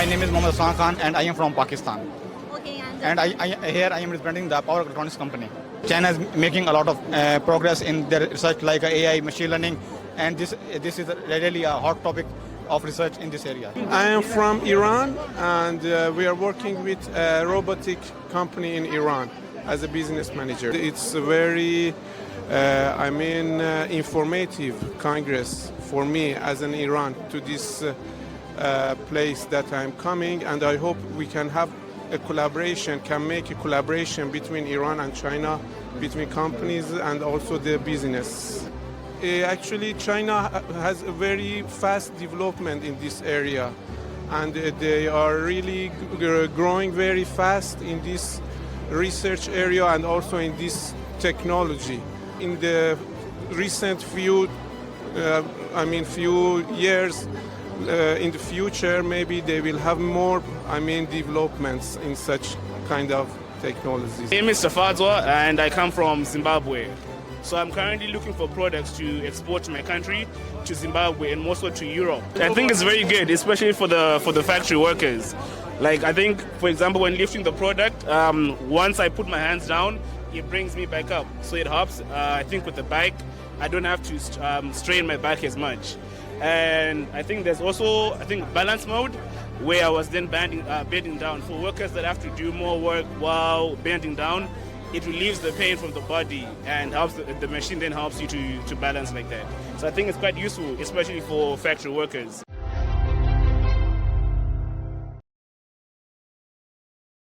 My name is Mohammad Hassan Khan and I am from Pakistan. Okay, And here I am representing the power electronics company. China is making a lot of progress in their research like AI, machine learning, and this is really a hot topic of research in this area. I am from Iran, and we are working with a robotic company in Iran as a business manager. It's a very, informative Congress for me as an Iran to this place that I'm coming, and I hope we can have can make a collaboration between Iran and China, between companies and also the business. Actually, China has a very fast development in this area, and they are really growing very fast in this research area and also in this technology. In the recent few years, in the future, maybe they will have more, developments in such kind of technologies. My name is Tafadzwa and I come from Zimbabwe. So I'm currently looking for products to export to my country, to Zimbabwe, and more so to Europe. I think it's very good, especially for the factory workers. Like, I think, for example, when lifting the product, once I put my hands down, it brings me back up. So it helps, I think, with the bike. I don't have to strain my back as much. And I think there's also, balance mode, where I was then bending down. For workers that have to do more work while bending down, it relieves the pain from the body and helps the machine then helps you to balance like that. So I think it's quite useful, especially for factory workers.